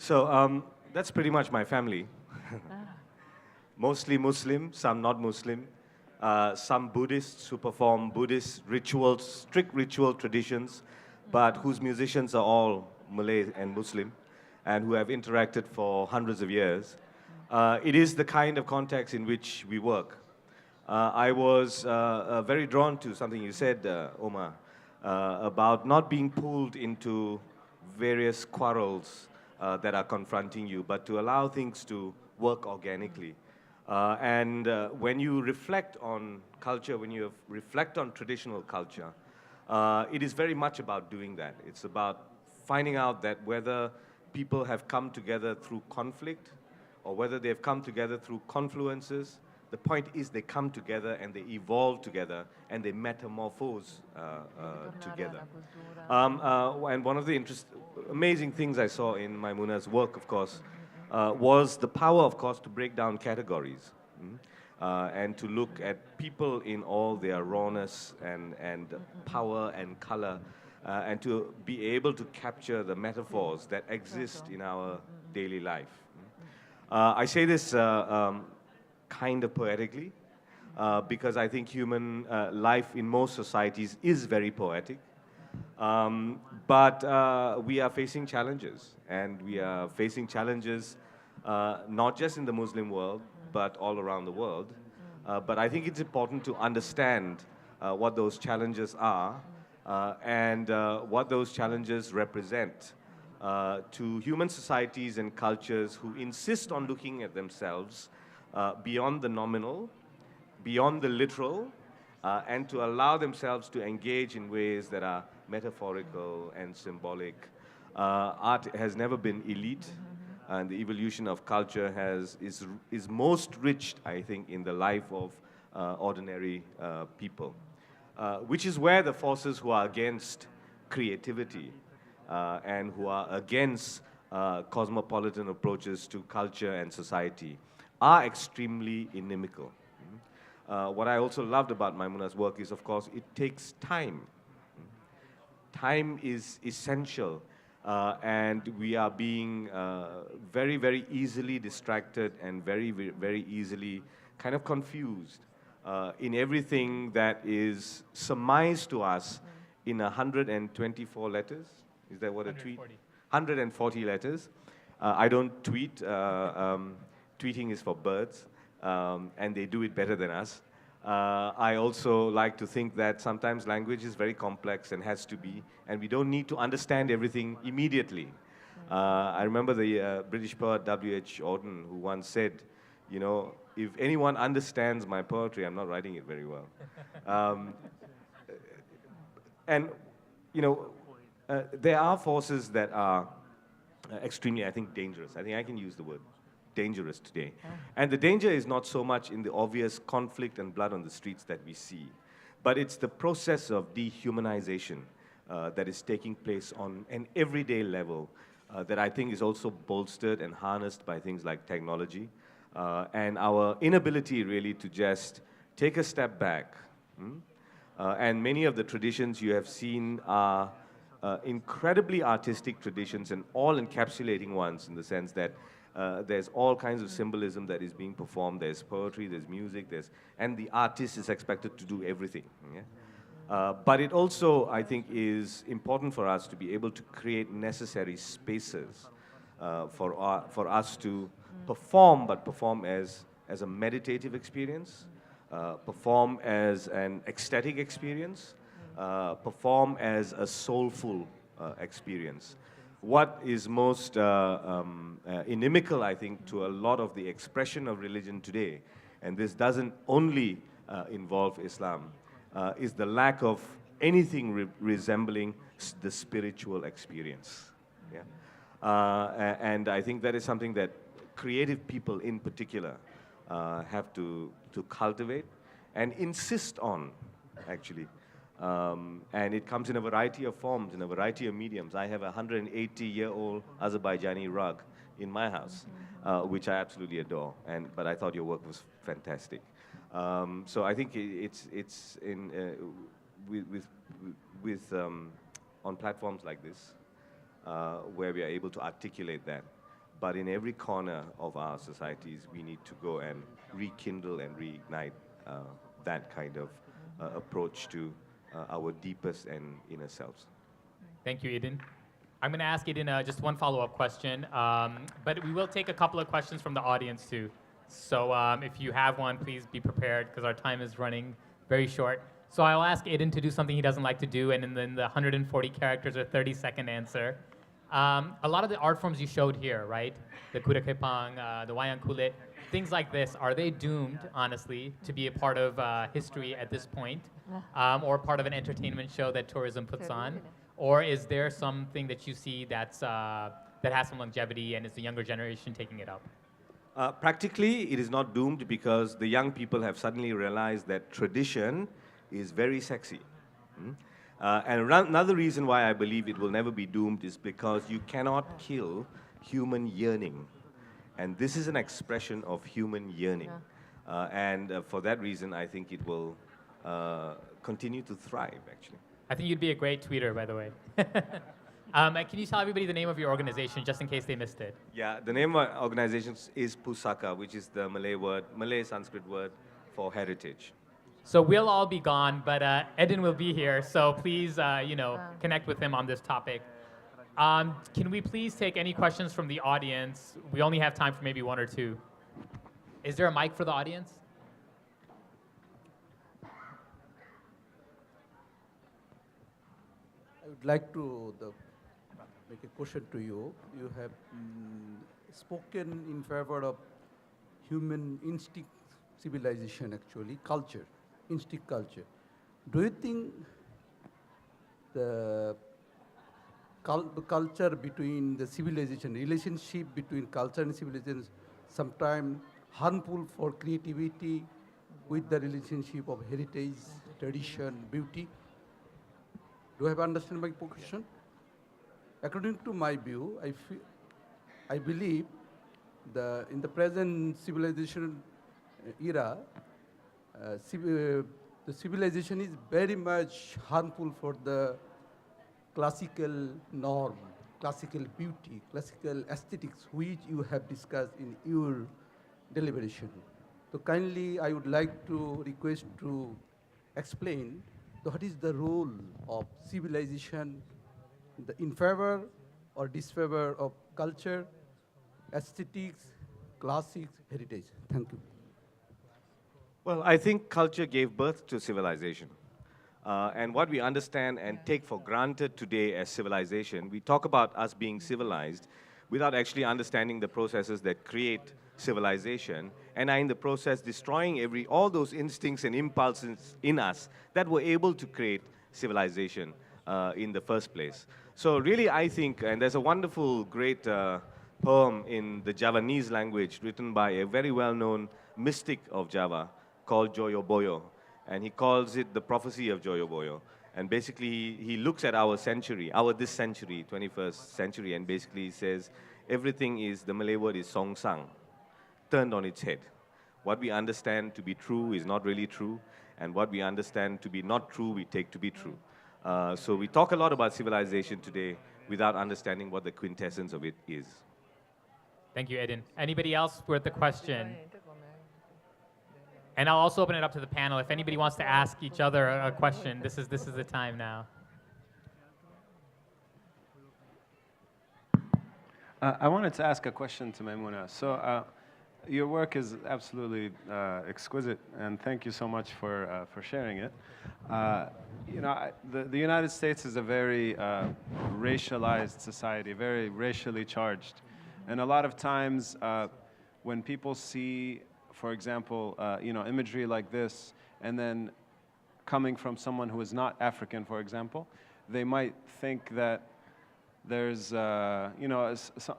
So that's pretty much my family. Mostly Muslim, some not Muslim, some Buddhists who perform Buddhist rituals, strict ritual traditions, but whose musicians are all Malay and Muslim, and who have interacted for hundreds of years. It is the kind of context in which we work. I was very drawn to something you said, Omar, about not being pulled into various quarrels that are confronting you, but to allow things to work organically. When you reflect on culture, when you reflect on traditional culture, it is very much about doing that. It's about finding out that whether people have come together through conflict or whether they've come together through confluences, the point is they come together and they evolve together and they metamorphose together. And one of the amazing things I saw in Maimouna's work, of course, was the power, of course, to break down categories and to look at people in all their rawness and power and color, and to be able to capture the metaphors that exist in our daily life. I say this kind of poetically because I think human life in most societies is very poetic. But we are facing challenges, and we are facing challenges not just in the Muslim world, but all around the world. But I think it's important to understand what those challenges are and what those challenges represent to human societies and cultures who insist on looking at themselves beyond the nominal, beyond the literal, and to allow themselves to engage in ways that are metaphorical and symbolic. Art has never been elite, and the evolution of culture is most rich, I think, in the life of ordinary people, which is where the forces who are against creativity and who are against cosmopolitan approaches to culture and society are extremely inimical. What I also loved about Maimouna's work is, of course, it takes time. Time is essential, and we are being very, very easily distracted and very, very easily kind of confused in everything that is surmised to us in 124 letters. Is that what a tweet? 140 letters. I don't tweet. Tweeting is for birds, and they do it better than us. I also like to think that sometimes language is very complex and has to be, and we don't need to understand everything immediately. I remember the British poet W.H. Auden, who once said, you know, if anyone understands my poetry, I'm not writing it very well. And, you know, there are forces that are extremely, I think, dangerous. I think I can use the word dangerous today. And the danger is not so much in the obvious conflict and blood on the streets that we see, but it's the process of dehumanization that is taking place on an everyday level that I think is also bolstered and harnessed by things like technology and our inability really to just take a step back. And many of the traditions you have seen are incredibly artistic traditions and all encapsulating ones in the sense that there's all kinds of symbolism that is being performed. There's poetry, there's music, and the artist is expected to do everything. Yeah? But it also, I think, is important for us to be able to create necessary spaces for us to perform, but perform as a meditative experience, perform as an ecstatic experience, perform as a soulful experience. What is most inimical, I think, to a lot of the expression of religion today, and this doesn't only involve Islam, is the lack of anything resembling the spiritual experience. Yeah? And I think that is something that creative people in particular have to cultivate and insist on, actually. And it comes in a variety of forms, in a variety of mediums. I have a 180-year-old Azerbaijani rug in my house, which I absolutely adore. But I thought your work was fantastic. So I think it's in on platforms like this where we are able to articulate that. but in every corner of our societies, we need to go and rekindle and reignite that kind of approach to our deepest and inner selves. Thank you, Eddin. I'm going to ask Eddin just one follow-up question, but we will take a couple of questions from the audience too. So if you have one, please be prepared because our time is running very short. So I'll ask Eddin to do something he doesn't like to do, and then the 140 characters or 30-second answer. A lot of the art forms you showed here, right? The kuda kepang, the wayang kulit, things like this, are they doomed, honestly, to be a part of history at this point, or part of an entertainment show that tourism puts on? Or is there something that you see that's, that has some longevity and is the younger generation taking it up? Practically, it is not doomed because the young people have suddenly realized that tradition is very sexy. And another reason why I believe it will never be doomed is because you cannot kill human yearning. And this is an expression of human yearning. And for that reason, I think it will continue to thrive, actually. I think you'd be a great tweeter, by the way. Can you tell everybody the name of your organization, just in case they missed it? Yeah, the name of our organization is PUSAKA, which is the Malay Sanskrit word for heritage. So we'll all be gone, but Eddin will be here, so please, connect with him on this topic. Can we please take any questions from the audience? We only have time for maybe one or two. Is there a mic for the audience? I would like to make a question to you. You have spoken in favor of human instinct civilization, actually, culture, instinct culture. Do you think the culture between the civilization, relationship between culture and civilization, sometimes harmful for creativity with the relationship of heritage, tradition, beauty? Do you have understand my question? According to my view, I believe in the present civilization era, the civilization is very much harmful for the classical norm, classical beauty, classical aesthetics, which you have discussed in your deliberation. So kindly, I would like to request to explain what is the role of civilization in favor or disfavor of culture, aesthetics, classics, heritage. Thank you. Well, I think culture gave birth to civilization. And what we understand and take for granted today as civilization, we talk about us being civilized without actually understanding the processes that create civilization and are in the process destroying all those instincts and impulses in us that were able to create civilization in the first place. So really, I think, and there's a wonderful, great poem in the Javanese language written by a very well-known mystic of Java called Joyoboyo. And he calls it the prophecy of Joyoboyo. And basically, he looks at our century, this century, 21st century, and basically says, everything is, the Malay word is songsang, turned on its head. What we understand to be true is not really true, and what we understand to be not true, we take to be true. So we talk a lot about civilization today without understanding what the quintessence of it is. Thank you, Eddin. Anybody else with the question? And I'll also open it up to the panel. If anybody wants to ask each other a question, this is the time now. I wanted to ask a question to Maimouna. So your work is absolutely exquisite, and thank you so much for sharing it. The United States is a very racialized society, very racially charged. And a lot of times when people see, for example, imagery like this, and then coming from someone who is not African, for example, they might think that there's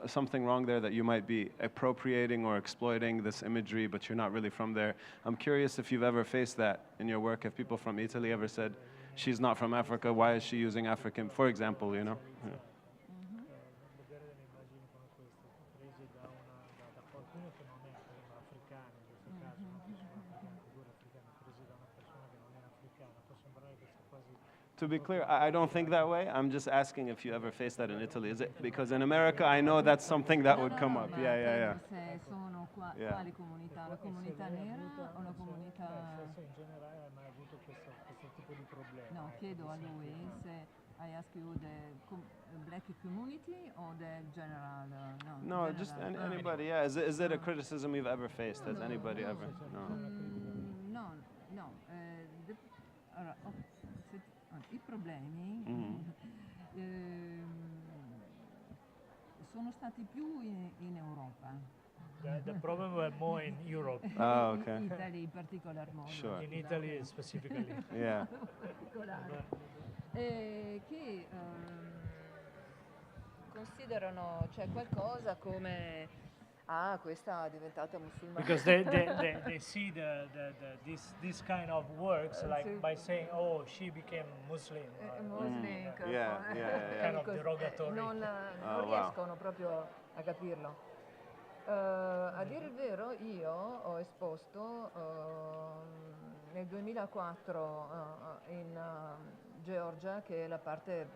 something wrong there, that you might be appropriating or exploiting this imagery, but you're not really from there. I'm curious if you've ever faced that in your work. Have people from Italy ever said, she's not from Africa, why is she using African, for example, Yeah. to be clear, I don't think that way. I'm just asking if you ever faced that in Italy. Is it because in America I know that's something that would come up. ma Yeah, yeah, yeah. se sono Yeah. quali comunità? La comunità nera o la comunità... In generale hai mai avuto questo tipo di problema? No, chiedo a lui se I ask you the black community or the general? No, just anybody. Yeah. Is it a criticism you've ever faced? Has anybody ever? No. No, no. Allora, i problemi sono stati più in Europa. The problem were more in Europe. Oh, okay. In Italy in particolar modo. Sure. In Italy specifically. Yeah. Che considerano qualcosa come questa è diventata musulmana. Because they see this kind of works like by saying, oh, she became Muslim. Muslim, Yeah. Kind of derogatory. non wow. riescono proprio a capirlo. A dire il vero, io ho esposto nel 2004 in Georgia, che è la parte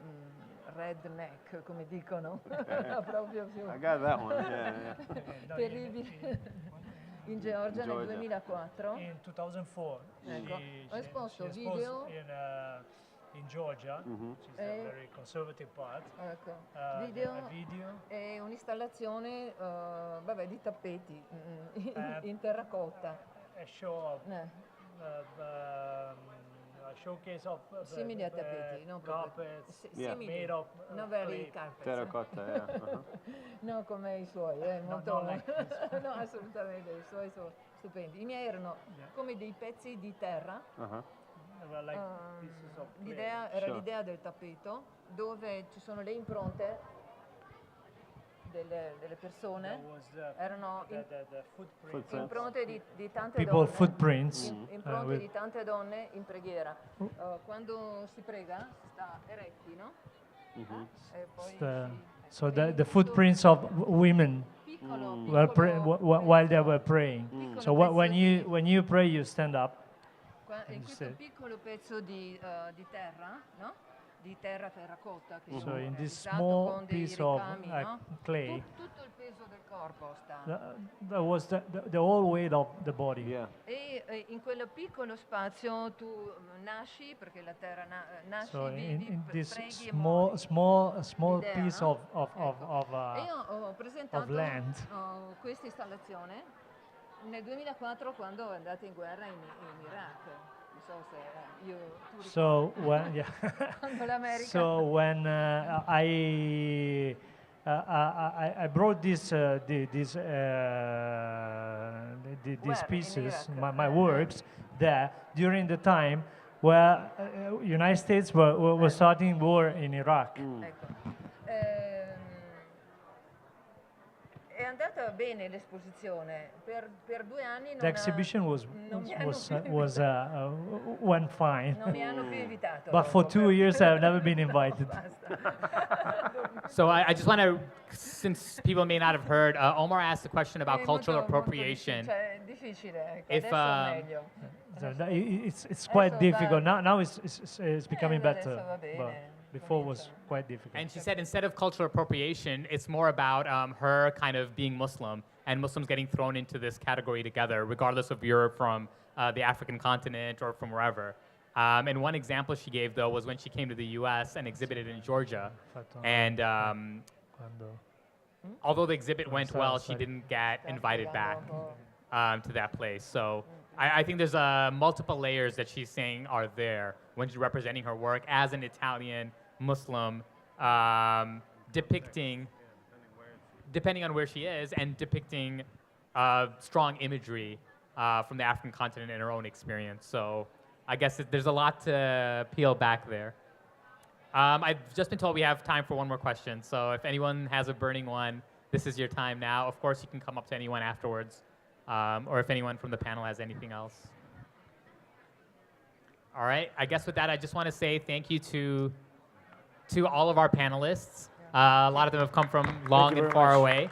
redneck, come dicono, proprio più I got that one. Yeah. terribile. In Georgia nel 2004. In 2004, Ecco, ho esposto she video. in Georgia, which is a very conservative part. Ecco, A video video e un'installazione di tappeti in terracotta. a show of a showcase of Simili a tappeti, no? carpets Yeah. Simili, made of no very clay. carpets. Terracotta. Yeah. No, come i suoi, molto... not like this. No, assolutamente, i suoi sono stupendi. I miei erano come dei pezzi di terra. Were like pieces of clay. L'idea era Sure. l'idea del tappeto, dove ci sono le impronte delle persone. There was Erano the footprints. Footprints. impronte di tante People donne. footprints. Impronte with- di tante donne in preghiera. Quando si prega si sta eretti, no? E poi So the footprints of women piccolo, were piccolo, while they were praying. So when you pray, you stand up. in questo piccolo pezzo di terra, no? Di terracotta che So sono in this realizzato small con dei piece of ricami, no? clay, Tutto il peso del corpo sta. that was the whole weight of the body. Yeah. E in quel piccolo spazio tu nasci, perché la terra nasci, So vivi, in this preghi e muori. small L'idea, piece no? of E io ho presentato land. questa installazione nel 2004 quando andate in guerra in Iraq. Non so se tu So ricordi. when Quando l'America... so when I brought these in pieces, Iraq. my works there during the time where United States were starting war in Iraq. Ecco. È andata bene l'esposizione, per 2 anni non The exhibition non mi hanno più went fine, non mi hanno più invitato. but for dopo, 2 years I've never been invited. Basta. So I just want to, since people may not have heard, Omar asked a question about È cultural molto appropriation. Cioè, è difficile, ecco, If, adesso è meglio. So it's quite Adesso difficult. va- Now it's becoming adesso better, va bene, but before was quite difficult. And she said instead of cultural appropriation, it's more about her kind of being Muslim and Muslims getting thrown into this category together, regardless if you're from the African continent or from wherever. And one example she gave, though, was when she came to the U.S. and exhibited in Georgia. And Quando- although the exhibit went sorry, well, she sorry. didn't get invited back Dopo- to that place. So I think there's multiple layers that she's saying are there when she's representing her work as an Italian Muslim, depicting, depending on where she is, and depicting strong imagery from the African continent in her own experience. So I guess there's a lot to peel back there. I've just been told we have time for one more question. So if anyone has a burning one, this is your time now. Of course, you can come up to anyone afterwards, or if anyone from the panel has anything else. All right. I guess with that, I just want to say thank you to all of our panelists. A lot of them have come from long you and very far much. away.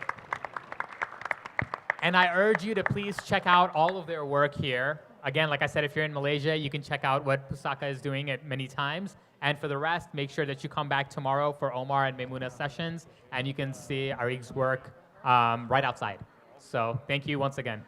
And I urge you to please check out all of their work here. again, like I said, if you're in Malaysia, you can check out what PUSAKA is doing at many times. And for the rest, make sure that you come back tomorrow for Omar and Maimouna sessions, and you can see Arig's work right outside. So thank you once again.